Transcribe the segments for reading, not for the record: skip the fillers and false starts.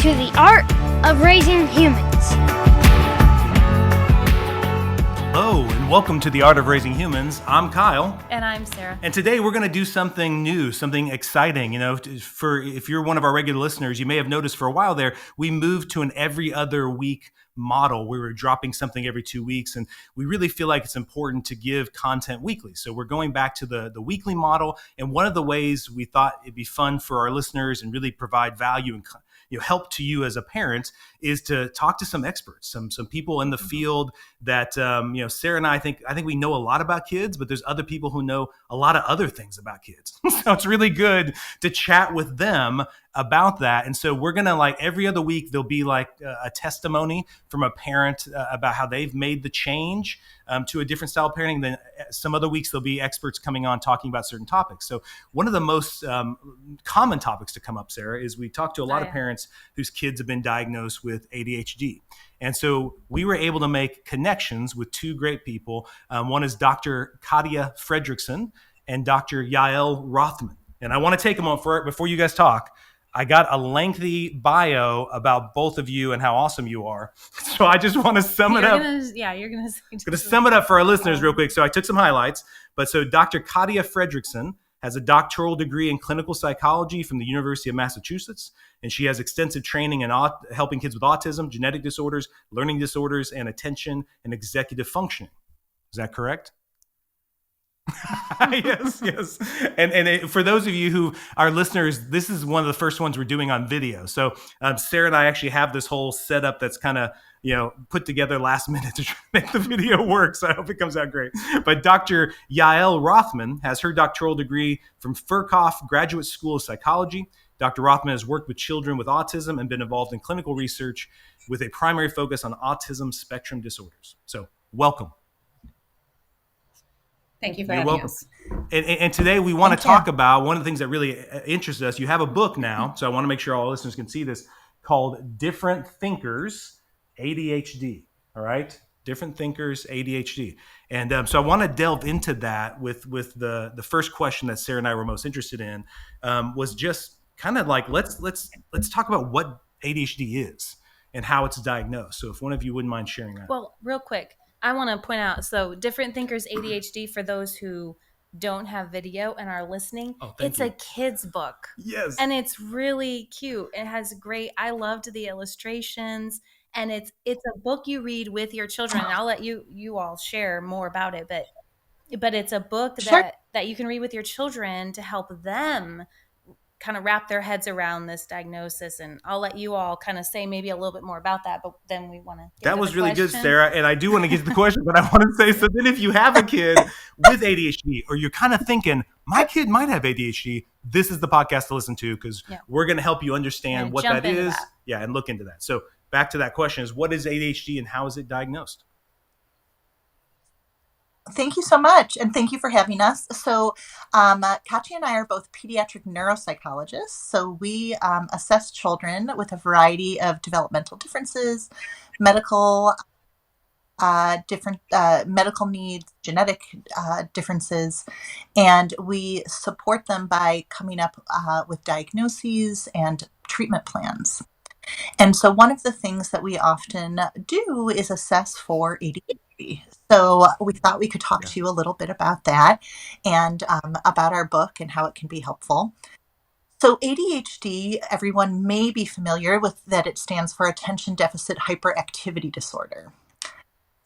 to the art of raising humans. Hello, and welcome to the Art of Raising Humans. I'm Kyle. And I'm Sara. And today we're going to do something new, something exciting. If you're one of our regular listeners, you may have noticed for a while there, we moved to an every other week model. We were dropping something every 2 weeks, and we really feel like it's important to give content weekly. So we're going back to the weekly model. And one of the ways we thought it'd be fun for our listeners and really provide value and help to you as a parent is to talk to some experts, some people in the field that Sara and I think we know a lot about kids, but there's other people who know a lot of other things about kids. So it's really good to chat with them about that. And so we're gonna, like, every other week there'll be like a testimony from a parent about how they've made the change to a different style of parenting. Then some other weeks there'll be experts coming on talking about certain topics. So one of the most common topics to come up, Sara, is we talk to a lot of parents whose kids have been diagnosed with ADHD. And so we were able to make connections with two great people. One is Dr. Katia Fredriksen and Dr. Yael Rothman. And I want to take a moment before you guys talk. I got a lengthy bio about both of you and how awesome you are. So I just want to sum it up. You're going to sum it up for our listeners real quick. So I took some highlights. So Dr. Katia Fredriksen has a doctoral degree in clinical psychology from the University of Massachusetts, and she has extensive training in helping kids with autism, genetic disorders, learning disorders, and attention and executive functioning. Is that correct? Yes. And for those of you who are listeners, this is one of the first ones we're doing on video. So Sara and I actually have this whole setup that's kind of put together last minute to try to make the video work. So I hope it comes out great. But Dr. Yael Rothman has her doctoral degree from Furkhoff Graduate School of Psychology. Dr. Rothman has worked with children with autism and been involved in clinical research with a primary focus on autism spectrum disorders. So welcome. Thank you for having us. And today we want to talk about one of the things that really interests us. You have a book now, so I want to make sure all listeners can see this, called Different Thinkers, ADHD. All right? Different Thinkers, ADHD. And so I want to delve into that with the first question that Sara and I were most interested in, was just kind of like, let's talk about what ADHD is and how it's diagnosed. So if one of you wouldn't mind sharing that. Well, real quick, I want to point out, so Different Thinkers ADHD, for those who don't have video and are listening, it's a kid's book. Yes. And it's really cute. It has I loved the illustrations, and it's a book you read with your children. And I'll let you all share more about it, but it's a book that you can read with your children to help them kind of wrap their heads around this diagnosis. And I'll let you all kind of say maybe a little bit more about that, but then we want to get that to was the really question. Good, Sara. And I do want to get to the question, but I want to say, so then if you have a kid with ADHD, or you're kind of thinking, my kid might have ADHD, this is the podcast to listen to, because we're going to help you understand what that is. Yeah, and look into that. So back to that question is, what is ADHD and how is it diagnosed? Thank you so much. And thank you for having us. So Katia and I are both pediatric neuropsychologists. So we assess children with a variety of developmental differences, medical medical needs, genetic differences, and we support them by coming up with diagnoses and treatment plans. And so one of the things that we often do is assess for ADHD. So we thought we could talk to you a little bit about that and about our book and how it can be helpful. So ADHD, everyone may be familiar with that. It stands for Attention Deficit Hyperactivity Disorder.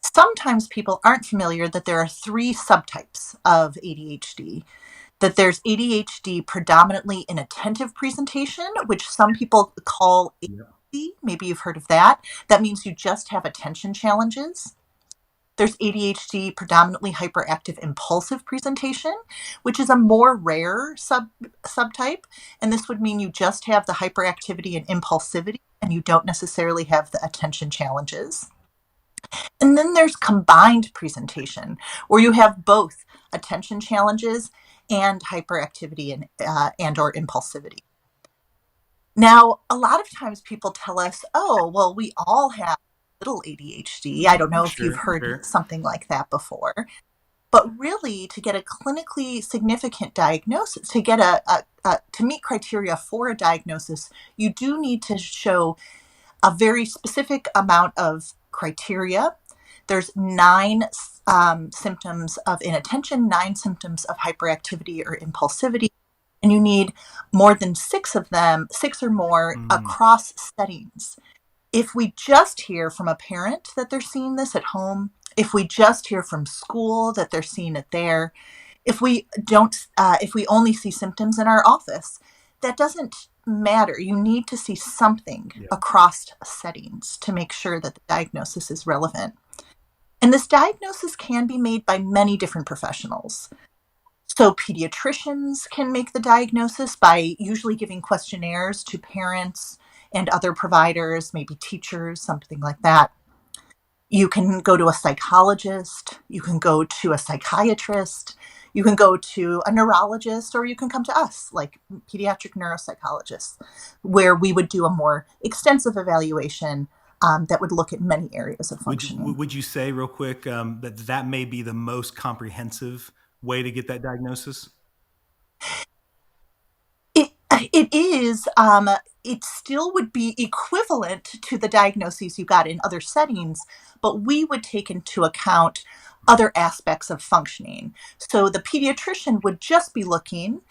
Sometimes people aren't familiar that there are 3 subtypes of ADHD. That there's ADHD predominantly in attentive presentation, which some people call ADHD. Maybe you've heard of that. That means you just have attention challenges. There's ADHD predominantly hyperactive impulsive presentation, which is a more rare subtype. And this would mean you just have the hyperactivity and impulsivity, and you don't necessarily have the attention challenges. And then there's combined presentation, where you have both attention challenges and hyperactivity and or impulsivity. Now, a lot of times people tell us, oh, well, we all have little ADHD. I don't know if you've heard something like that before. But really, to get a clinically significant diagnosis, to get to meet criteria for a diagnosis, you do need to show a very specific amount of criteria. There's 9 symptoms of inattention, 9 symptoms of hyperactivity or impulsivity, and you need more than 6 of them, 6 or more across settings. If we just hear from a parent that they're seeing this at home, if we just hear from school that they're seeing it there, if we only see symptoms in our office, that doesn't matter. You need to see something across settings to make sure that the diagnosis is relevant. And this diagnosis can be made by many different professionals. So pediatricians can make the diagnosis by usually giving questionnaires to parents and other providers, maybe teachers, something like that. You can go to a psychologist, you can go to a psychiatrist, you can go to a neurologist, or you can come to us, like pediatric neuropsychologists, where we would do a more extensive evaluation that would look at many areas of functioning. Would you say real quick that may be the most comprehensive way to get that diagnosis? It is. It still would be equivalent to the diagnoses you got in other settings, but we would take into account other aspects of functioning. So the pediatrician would just be looking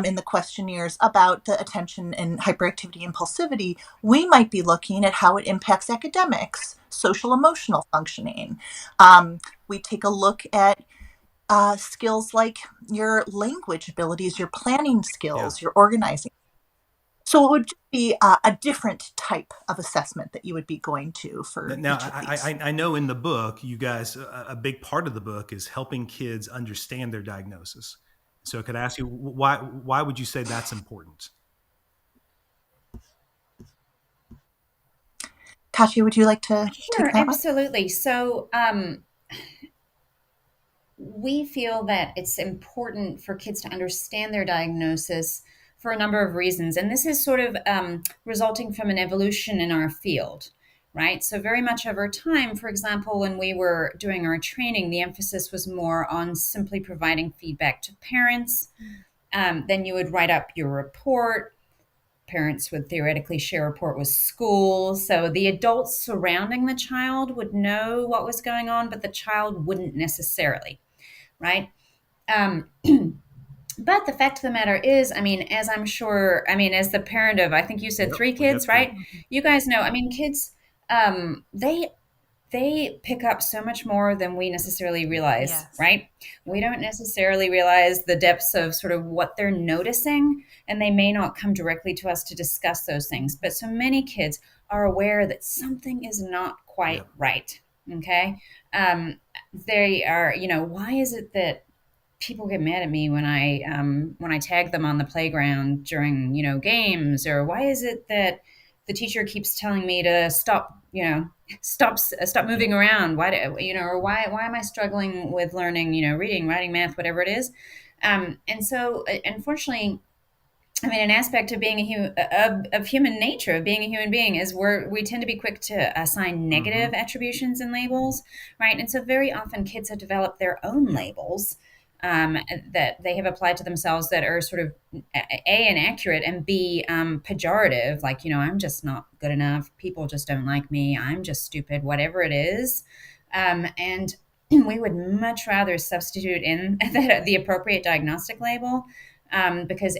in the questionnaires about the attention and hyperactivity impulsivity. We might be looking at how it impacts academics, social emotional functioning. We take a look at skills like your language abilities, your planning skills, your organizing. So it would be a different type of assessment that you would be going to for now. Each of these. I know in the book, you guys, a big part of the book is helping kids understand their diagnosis. So I could ask you, why would you say that's important? Katia, would you like to take that one? Absolutely. So we feel that it's important for kids to understand their diagnosis for a number of reasons. And this is sort of resulting from an evolution in our field, right? So very much over time, for example, when we were doing our training, the emphasis was more on simply providing feedback to parents. Then you would write up your report. Parents would theoretically share a report with school. So the adults surrounding the child would know what was going on, but the child wouldn't necessarily, right? But the fact of the matter is, I mean, as I'm sure, I mean, as the parent of, I think you said 3 kids, right? You guys know, I mean, kids, they pick up so much more than we necessarily realize, right? We don't necessarily realize the depths of sort of what they're noticing, and they may not come directly to us to discuss those things. But so many kids are aware that something is not quite right, okay? They are, why is it that people get mad at me when I tag them on the playground during games, or why is it that the teacher keeps telling me to stop moving around, or why am I struggling with learning reading, writing, math, whatever it is. And so unfortunately, I mean, an aspect of being of human nature, of being a human being, is we tend to be quick to assign negative attributions and labels, right? And so very often kids have developed their own labels that they have applied to themselves that are sort of A, inaccurate, and B, pejorative, like, I'm just not good enough. People just don't like me. I'm just stupid, whatever it is. And we would much rather substitute in the appropriate diagnostic label because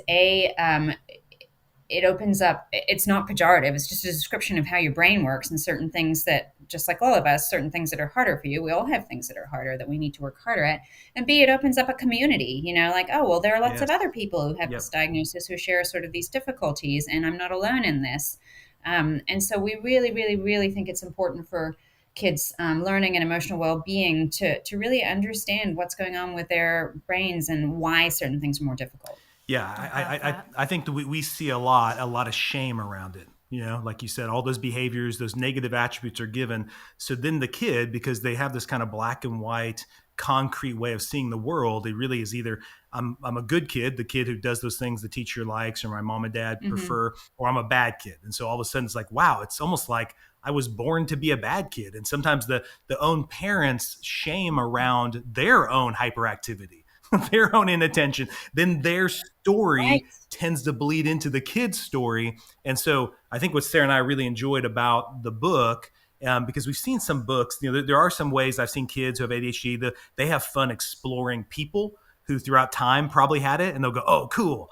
it opens up, it's not pejorative. It's just a description of how your brain works and certain things that, just like all of us, certain things that are harder for you. We all have things that are harder that we need to work harder at. And B, it opens up a community, like, oh, well, there are lots of other people who have this diagnosis who share sort of these difficulties, and I'm not alone in this. And so we really, really, really think it's important for kids learning and emotional well-being to really understand what's going on with their brains and why certain things are more difficult. Yeah, I think that we see a lot of shame around it. Like you said, all those behaviors, those negative attributes are given. So then the kid, because they have this kind of black and white concrete way of seeing the world. It really is either I'm a good kid, the kid who does those things the teacher likes or my mom and dad prefer, or I'm a bad kid. And so all of a sudden it's like, wow, it's almost like I was born to be a bad kid. And sometimes the own parents' shame around their own hyperactivity, their own inattention, then their story tends to bleed into the kid's story. And so I think what Sara and I really enjoyed about the book, because we've seen some books, there are some ways I've seen kids who have ADHD, they have fun exploring people who throughout time probably had it, and they'll go, oh, cool.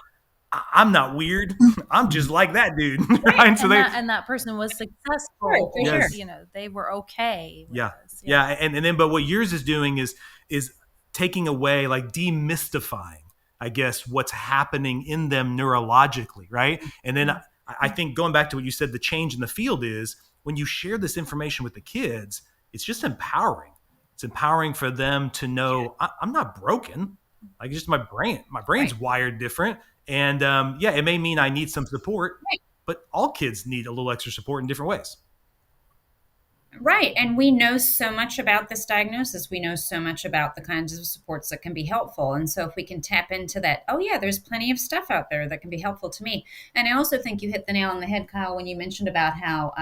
I'm not weird. I'm just like that dude. Right? And, so and that person was successful. Yes. They were okay with this. Yeah. And then, but what yours is doing is taking away, like demystifying, I guess, what's happening in them neurologically, right? And then I think going back to what you said, the change in the field is when you share this information with the kids, it's just empowering. It's empowering for them to know I'm not broken. Like, just my brain's wired different. And it may mean I need some support, but all kids need a little extra support in different ways. Right. And we know so much about this diagnosis. We know so much about the kinds of supports that can be helpful. And so if we can tap into that, oh, yeah, there's plenty of stuff out there that can be helpful to me. And I also think you hit the nail on the head, Kyle, when you mentioned about how,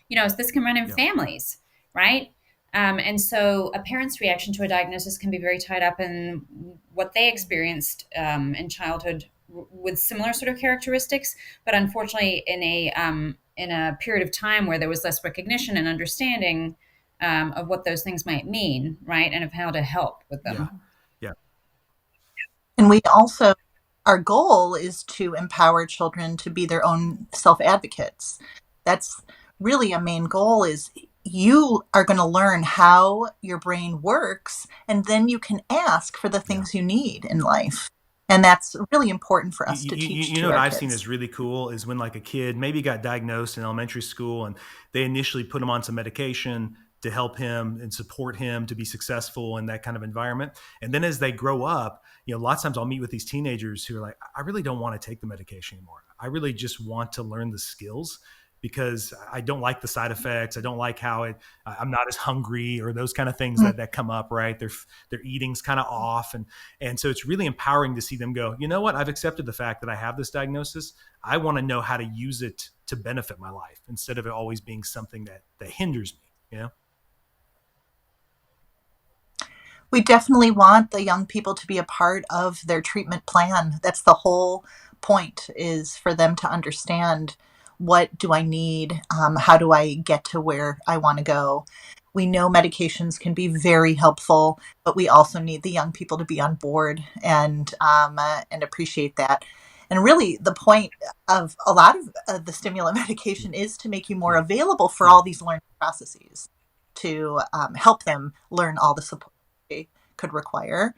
this can run in families, right? And so a parent's reaction to a diagnosis can be very tied up in what they experienced in childhood with similar sort of characteristics. But unfortunately, in a period of time where there was less recognition and understanding of what those things might mean, right? And of how to help with them. Yeah. And we also, our goal is to empower children to be their own self-advocates. That's really a main goal, is you are going to learn how your brain works, and then you can ask for the things you need in life. And that's really important for us to teach. You know what I've seen is really cool is when, like, a kid maybe got diagnosed in elementary school and they initially put him on some medication to help him and support him to be successful in that kind of environment. And then as they grow up, lots of times I'll meet with these teenagers who are like, I really don't want to take the medication anymore. I really just want to learn the skills, because I don't like the side effects. I don't like how I'm not as hungry, or those kind of things that come up, right? Their eating's kind of off. And so it's really empowering to see them go, you know what? I've accepted the fact that I have this diagnosis. I want to know how to use it to benefit my life, instead of it always being something that hinders me, We definitely want the young people to be a part of their treatment plan. That's the whole point, is for them to understand, what do I need? How do I get to where I want to go? We know medications can be very helpful, but we also need the young people to be on board and appreciate that. And really, the point of a lot of the stimulant medication is to make you more available for all these learning processes, to help them learn all the support they could require.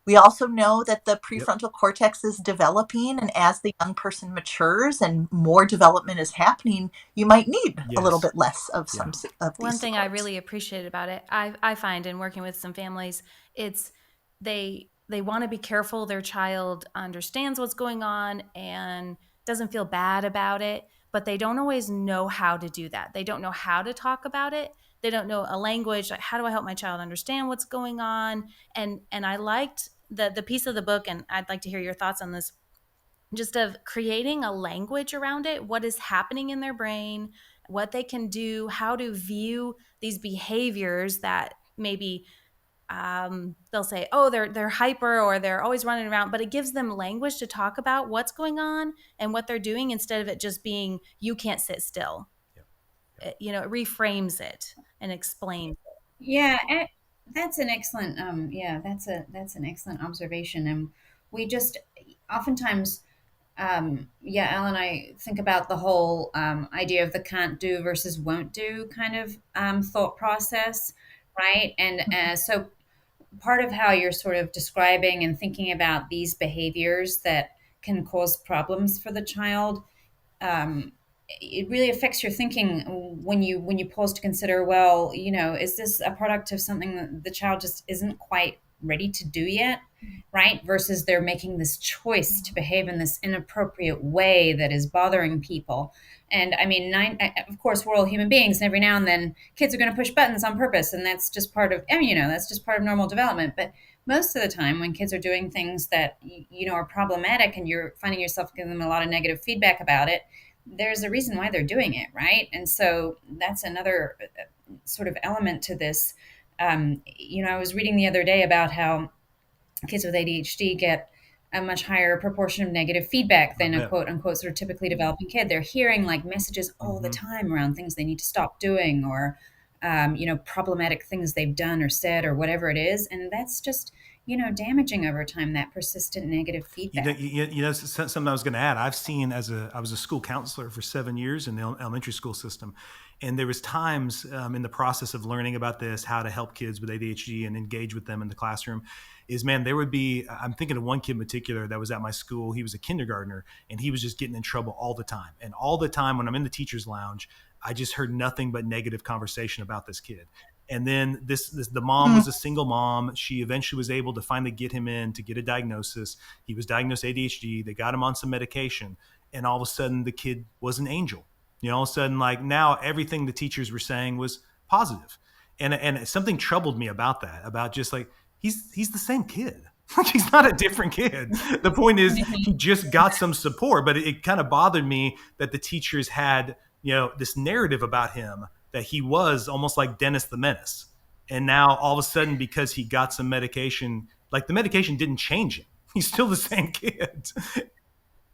We also know that the prefrontal cortex is developing, and as the young person matures and more development is happening, you might need a little bit less of some of these One thing supports. I really appreciate about it, I find in working with some families, it's they want to be careful their child understands what's going on and doesn't feel bad about it, but they don't always know how to do that. They don't know how to talk about it. They don't know a language, like, how do I help my child understand what's going on? And I liked the piece of the book, and I'd like to hear your thoughts on this, just of creating a language around it, what is happening in their brain, what they can do, how to view these behaviors that maybe they'll say, oh, they're hyper, or they're always running around, but it gives them language to talk about what's going on and what they're doing, instead of it just being, you can't sit still. It reframes it and explains it. Yeah, that's an excellent. That's an excellent observation, and we just oftentimes, Al and I think about the whole idea of the can't do versus won't do kind of thought process, right? And so part of how you're sort of describing and thinking about these behaviors that can cause problems for the child, it really affects your thinking when you pause to consider, well, is this a product of something that the child just isn't quite ready to do yet, right? Versus they're making this choice to behave in this inappropriate way that is bothering people. And I mean, of course, we're all human beings, and every now and then kids are going to push buttons on purpose, and that's just part of, I mean, that's just part of normal development. But most of the time, when kids are doing things that are problematic, and you're finding yourself giving them a lot of negative feedback about it, there's a reason why they're doing it, right? And so that's another sort of element to this. I was reading the other day about how kids with ADHD get a much higher proportion of negative feedback than a quote unquote sort of typically developing kid. They're hearing like messages all the time around things they need to stop doing, or problematic things they've done or said or whatever it is. And that's just, damaging over time, that persistent negative feedback. Something I was going to add, I've seen I was a school counselor for 7 years in the elementary school system. And there was times in the process of learning about this, how to help kids with ADHD and engage with them in the classroom, there would be, I'm thinking of one kid in particular that was at my school. He was a kindergartner, and he was just getting in trouble all the time. And all the time when I'm in the teacher's lounge, I just heard nothing but negative conversation about this kid. And then the mom was a single mom. She eventually was able to finally get him in to get a diagnosis. He was diagnosed ADHD. They got him on some medication. And all of a sudden, the kid was an angel. All of a sudden, like now everything the teachers were saying was positive. And something troubled me about that, about just like, he's the same kid. He's not a different kid. The point is, he just got some support. But it kind of bothered me that the teachers had, this narrative about him that he was almost like Dennis the Menace. And now all of a sudden, because he got some medication, like the medication didn't change him. He's still the same kid.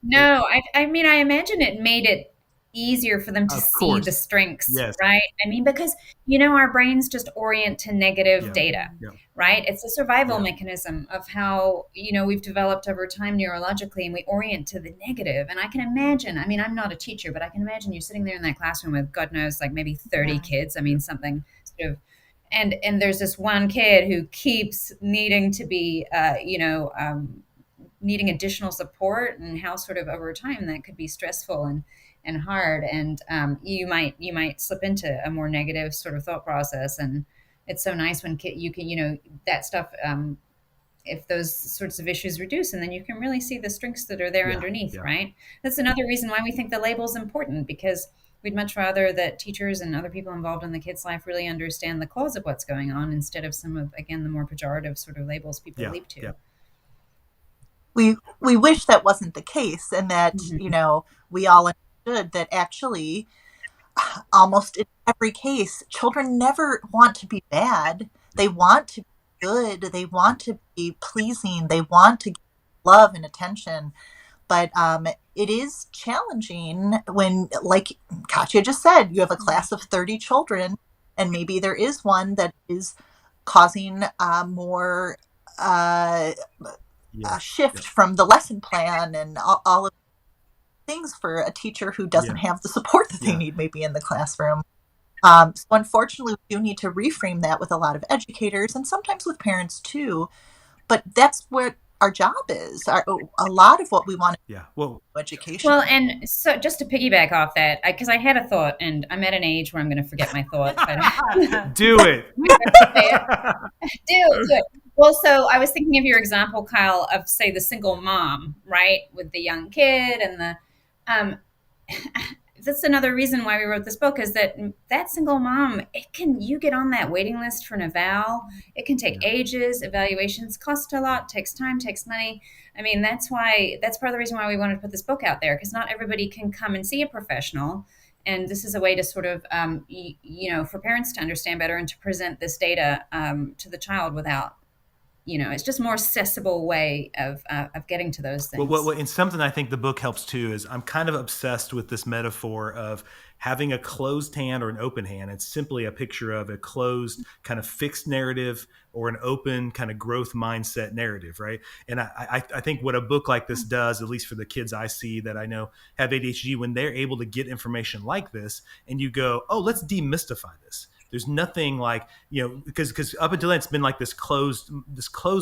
No, I mean, I imagine it made it easier for them to see the strengths, yes. Right? I mean, because, our brains just orient to negative data, right? It's a survival mechanism of how, we've developed over time neurologically, and we orient to the negative. And I can imagine, I mean, I'm not a teacher, but I can imagine you sitting there in that classroom with, God knows, like maybe 30 kids. I mean, something sort of, and there's this one kid who keeps needing to be, needing additional support, and how sort of over time that could be stressful and hard. And you might slip into a more negative sort of thought process. And it's so nice when you can, that stuff, if those sorts of issues reduce, and then you can really see the strengths that are there underneath, right? That's another reason why we think the label is important, because we'd much rather that teachers and other people involved in the kid's life really understand the cause of what's going on, instead of some of, again, the more pejorative sort of labels people leap to. We wish that wasn't the case, and that we all understood that actually almost in every case, children never want to be bad. They want to be good. They want to be pleasing. They want to get love and attention. But it is challenging when, like Katia just said, you have a class of 30 children, and maybe there is one that is causing more shift from the lesson plan and all of things for a teacher who doesn't have the support that they need maybe in the classroom. So unfortunately, we do need to reframe that with a lot of educators, and sometimes with parents too. But that's what our job is. A lot of what we want to do education. Well, and so just to piggyback off that, because I had a thought, and I'm at an age where I'm going to forget my thought. But do it. Do it. Well, so I was thinking of your example, Kyle, of, say, the single mom, right, with the young kid, and the that's another reason why we wrote this book, is that single mom, you get on that waiting list for an eval. It can take ages. Evaluations cost a lot, takes time, takes money. I mean, that's part of the reason why we wanted to put this book out there, because not everybody can come and see a professional. And this is a way to sort of, for parents to understand better and to present this data to the child without, it's just a more accessible way of getting to those things. Well, and something I think the book helps too is I'm kind of obsessed with this metaphor of having a closed hand or an open hand. It's simply a picture of a closed kind of fixed narrative or an open kind of growth mindset narrative, right? And I think what a book like this does, at least for the kids I see that I know have ADHD, when they're able to get information like this and you go, oh, let's demystify this. There's nothing like, because up until then it's been like this closed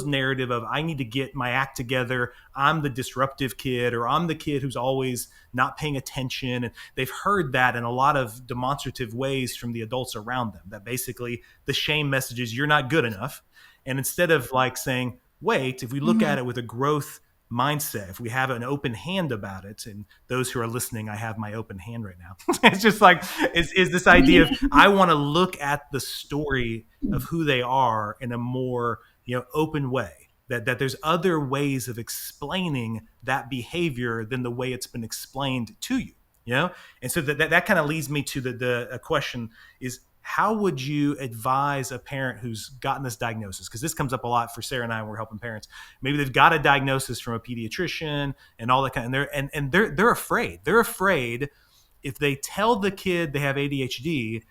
narrative of I need to get my act together. I'm the disruptive kid, or I'm the kid who's always not paying attention. And they've heard that in a lot of demonstrative ways from the adults around them, that basically the shame message is you're not good enough. And instead of like saying, wait, if we look at it with a growth mindset, if we have an open hand about it, and those who are listening, I have my open hand right now. It's just like, is this idea of, I want to look at the story of who they are in a more, open way. That there's other ways of explaining that behavior than the way it's been explained to you, And so that kind of leads me to the question is, how would you advise a parent who's gotten this diagnosis? Because this comes up a lot for Sara and I when we're helping parents. Maybe they've got a diagnosis from a pediatrician and all that kind of, and they're afraid. They're afraid if they tell the kid they have ADHD,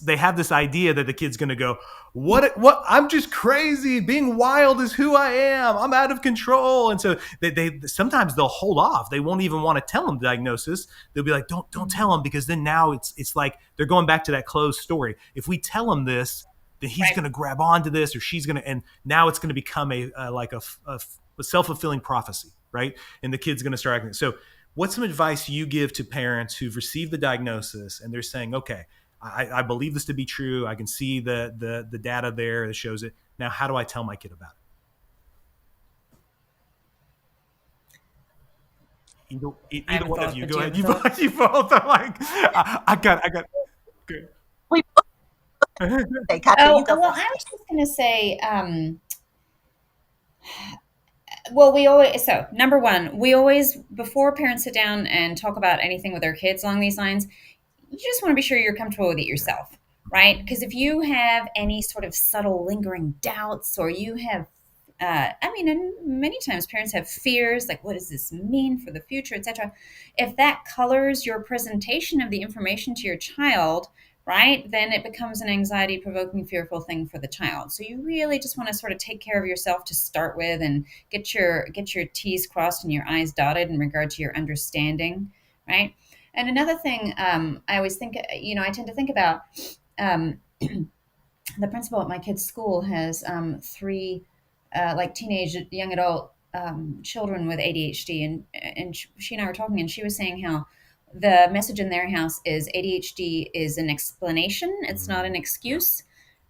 they have this idea that the kid's going to go, what, I'm just crazy. Being wild is who I am. I'm out of control. And so they sometimes they'll hold off. They won't even want to tell them the diagnosis. They'll be like, don't tell them, because then now it's like they're going back to that closed story. If we tell them this, then he's going to grab onto this, or she's going to, and now it's going to become a self-fulfilling prophecy, right? And the kid's going to start acting. So what's some advice you give to parents who've received the diagnosis and they're saying, okay, I believe this to be true. I can see the data there that shows it. Now, how do I tell my kid about it? Either one of you. Go ahead. You both are like, I got. Good. Hey, Katia, I was just going to say, number one, we always, before parents sit down and talk about anything with their kids along these lines, you just want to be sure you're comfortable with it yourself, right? Because if you have any sort of subtle lingering doubts, or you have, and many times parents have fears, like, what does this mean for the future, etc. If that colors your presentation of the information to your child, right, then it becomes an anxiety-provoking, fearful thing for the child. So you really just want to sort of take care of yourself to start with, and get your T's crossed and your I's dotted in regard to your understanding, right? And another thing, I always think, I tend to think about, the principal at my kid's school has 3 teenage, young adult children with ADHD, and she and I were talking, and she was saying how the message in their house is ADHD is an explanation, it's not an excuse,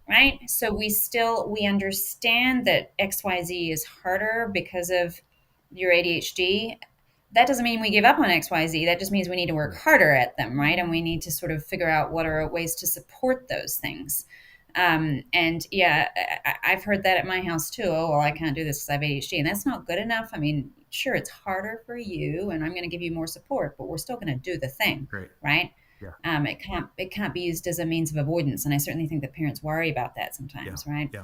right? So we understand that XYZ is harder because of your ADHD. That doesn't mean we give up on XYZ. That just means we need to work harder at them, right? And we need to sort of figure out what are ways to support those things. And yeah, I've heard that at my house too. Oh, well, I can't do this because I have ADHD, and that's not good enough. I mean, sure, it's harder for you, and I'm going to give you more support, but we're still going to do the thing, right? Yeah. It can't be used as a means of avoidance, and I certainly think that parents worry about that sometimes, right? Yeah.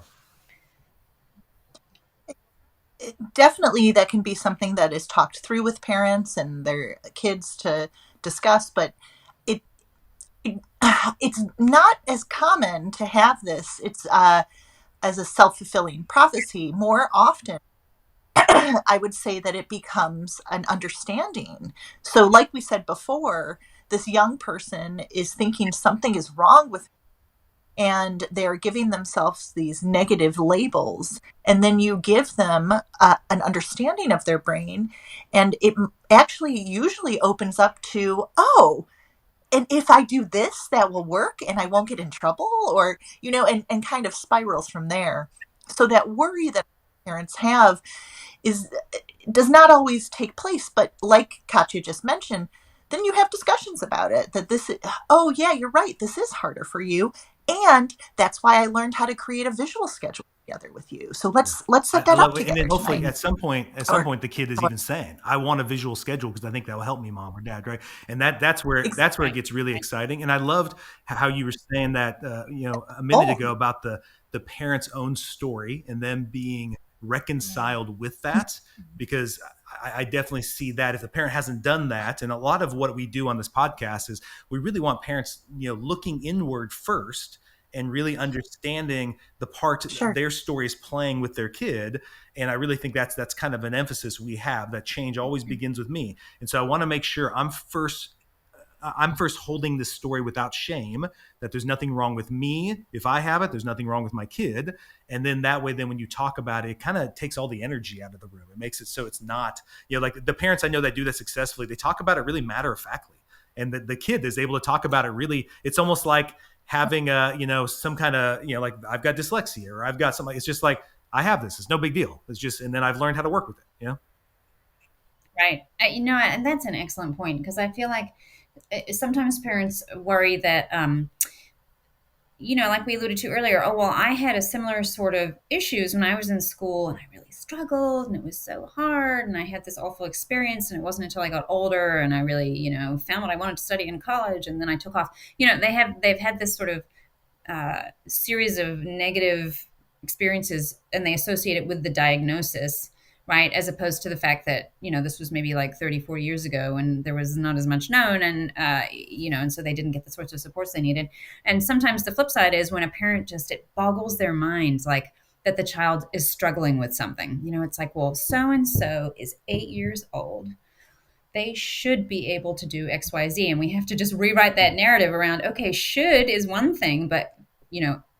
Definitely, that can be something that is talked through with parents and their kids to discuss, but it's not as common to have this. It's as a self-fulfilling prophecy. More often, I would say that it becomes an understanding. So like we said before, this young person is thinking something is wrong with, and they're giving themselves these negative labels, and then you give them an understanding of their brain, and it actually usually opens up to, oh, and if I do this, that will work and I won't get in trouble, or, and kind of spirals from there. So that worry that parents have does not always take place. But like Katia just mentioned, then you have discussions about it, that oh yeah, you're right, this is harder for you. And that's why I learned how to create a visual schedule together with you. So let's set that up together. And then hopefully at some point, the kid is even saying, I want a visual schedule because I think that will help me, mom or dad, right? And that's where it gets really exciting. And I loved how you were saying that, a minute ago about the parent's own story and them being reconciled with that, because I definitely see that if the parent hasn't done that, and a lot of what we do on this podcast is we really want parents, looking inward first and really understanding the part their story is playing with their kid. And I really think that's kind of an emphasis we have, that change always begins with me. And so I want to make sure I'm first holding this story without shame, that there's nothing wrong with me. If I have it, there's nothing wrong with my kid. And then that way, then when you talk about it, it kind of takes all the energy out of the room. It makes it so it's not, like the parents I know that do that successfully, they talk about it really matter-of-factly. And the kid is able to talk about it really, it's almost like having some kind of, like I've got dyslexia or I've got something. It's just like, I have this. It's no big deal. It's just, and then I've learned how to work with it. Right. And that's an excellent point, because I feel like sometimes parents worry that, like we alluded to earlier, oh, well, I had a similar sort of issues when I was in school and I really struggled and it was so hard and I had this awful experience, and it wasn't until I got older and I really, found what I wanted to study in college, and then I took off. They've had this sort of series of negative experiences, and they associate it with the diagnosis, right? As opposed to the fact that, this was maybe like 30, 40 years ago and there was not as much known, and, and so they didn't get the sorts of supports they needed. And sometimes the flip side is when a parent it boggles their mind, like that the child is struggling with something. It's like, well, so-and-so is 8 years old. They should be able to do XYZ. And we have to just rewrite that narrative around, okay, should is one thing, but,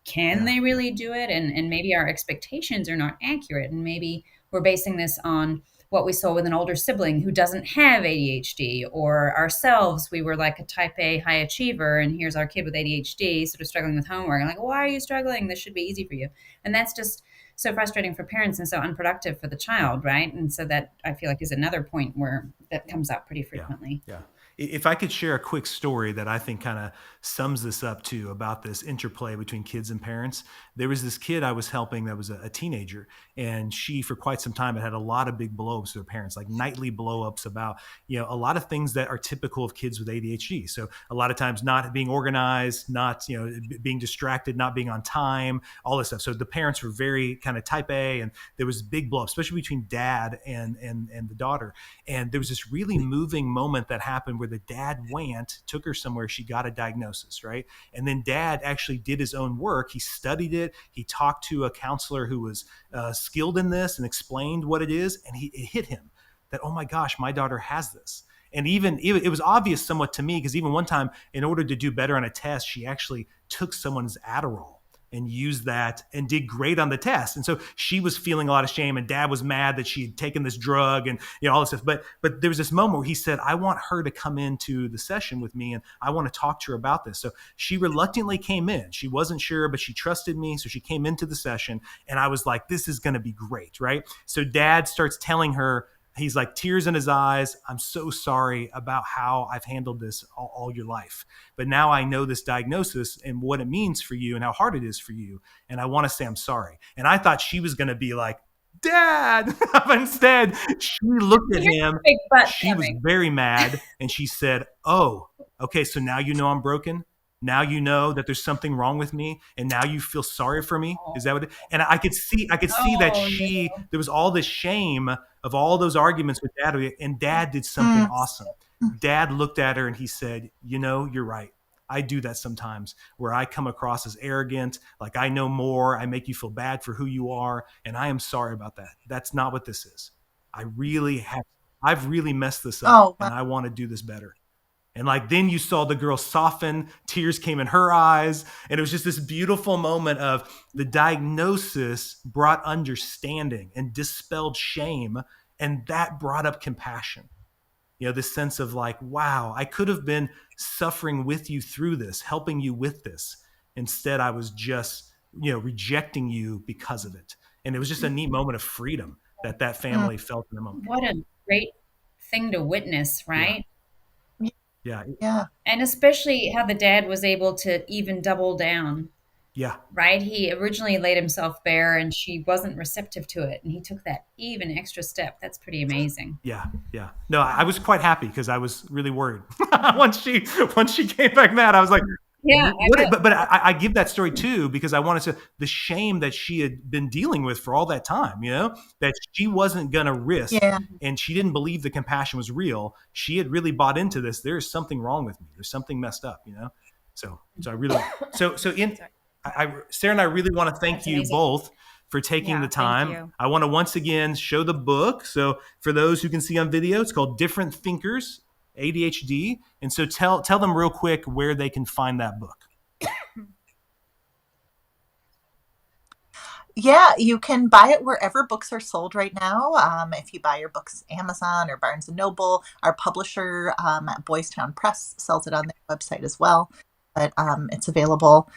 can they really do it? And maybe our expectations are not accurate. And maybe we're basing this on what we saw with an older sibling who doesn't have ADHD, or ourselves, we were like a type A high achiever, and here's our kid with ADHD sort of struggling with homework. I'm like, why are you struggling? This should be easy for you. And that's just so frustrating for parents and so unproductive for the child, right? And so that, I feel like, is another point where that comes up pretty frequently. Yeah. If I could share a quick story that I think kind of sums this up too, about this interplay between kids and parents. There was this kid I was helping that was a teenager, and she, for quite some time, had a lot of big blow-ups with her parents, like nightly blow-ups about, a lot of things that are typical of kids with ADHD. So a lot of times not being organized, not, being distracted, not being on time, all this stuff. So the parents were very kind of type A, and there was big blow-up, especially between dad and the daughter. And there was this really moving moment that happened where the dad took her somewhere, she got a diagnosis, right? And then dad actually did his own work. He studied it. He talked to a counselor who was skilled in this and explained what it is. And it hit him that, oh my gosh, my daughter has this. And even it was obvious somewhat to me, because even one time, in order to do better on a test, she actually took someone's Adderall and used that and did great on the test. And so she was feeling a lot of shame, and dad was mad that she had taken this drug and all this stuff. But there was this moment where he said, I want her to come into the session with me and I want to talk to her about this. So she reluctantly came in. She wasn't sure, but she trusted me. So she came into the session, and I was like, this is going to be great, right? So dad starts telling her, he's like, tears in his eyes, I'm so sorry about how I've handled this all your life. But now I know this diagnosis and what it means for you and how hard it is for you. And I want to say I'm sorry. And I thought she was going to be like, Dad. But instead, she looked at him. She was very mad. And she said, oh, okay, so now you know I'm broken. Now you know that there's something wrong with me, and now you feel sorry for me. Is that what? And I could see that there was all this shame of all those arguments with dad, and dad did something awesome. Dad looked at her and he said, you're right. I do that sometimes, where I come across as arrogant, like I know more. I make you feel bad for who you are, and I am sorry about that. That's not what this is. I've really messed this up, and I want to do this better. And then you saw the girl soften, tears came in her eyes. And it was just this beautiful moment of the diagnosis brought understanding and dispelled shame. And that brought up compassion. This sense of like, wow, I could have been suffering with you through this, helping you with this. Instead, I was just, rejecting you because of it. And it was just a neat moment of freedom that family felt in the moment. What a great thing to witness, right? Yeah. And especially how the dad was able to even double down. Yeah. Right? He originally laid himself bare and she wasn't receptive to it. And he took that even extra step. That's pretty amazing. Yeah. No, I was quite happy because I was really worried. once she came back mad, I was like, yeah. But I give that story too, because I wanted to, the shame that she had been dealing with for all that time, that she wasn't going to risk, and she didn't believe the compassion was real. She had really bought into this. There's something wrong with me. There's something messed up, So I really, Sarah and I really want to thank you both for taking the time. I want to once again show the book. So for those who can see on video, it's called Different Thinkers, ADHD. And so tell them real quick where they can find that book. Yeah, you can buy it wherever books are sold right now. If you buy your books Amazon or Barnes & Noble, our publisher at Boys Town Press sells it on their website as well. But it's available.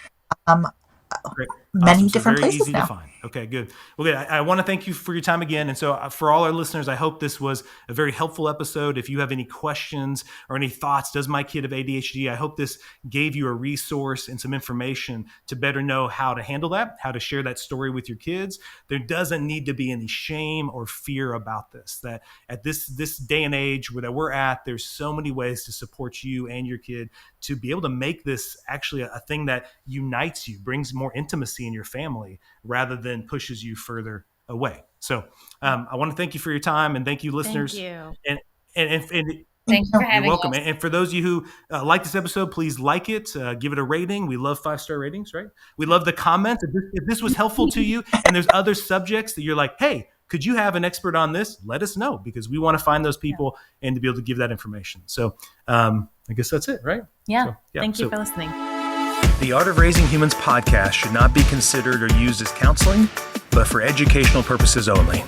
Great. many Awesome. different very places easy now. to find. Okay, good. Well, good. I want to thank you for your time again. And so for all our listeners, I hope this was a very helpful episode. If you have any questions or any thoughts, does my kid have ADHD? I hope this gave you a resource and some information to better know how to handle that, how to share that story with your kids. There doesn't need to be any shame or fear about this. That at this day and age that we're at, there's so many ways to support you and your kid to be able to make this actually a thing that unites you, brings more intimacy in your family rather than pushes you further away. So I want to thank you for your time, and thank you, listeners. Thank you. And Thank you for having you're welcome. us. And for those of you who like this episode, please like it, give it a rating. We love 5-star ratings, right? We love the comments. If this was helpful to you and there's other subjects that you're like, hey, could you have an expert on this? Let us know, because we want to find those people and to be able to give that information. So I guess that's it, right? Yeah. So, Thank you for listening. The Art of Raising Humans podcast should not be considered or used as counseling, but for educational purposes only.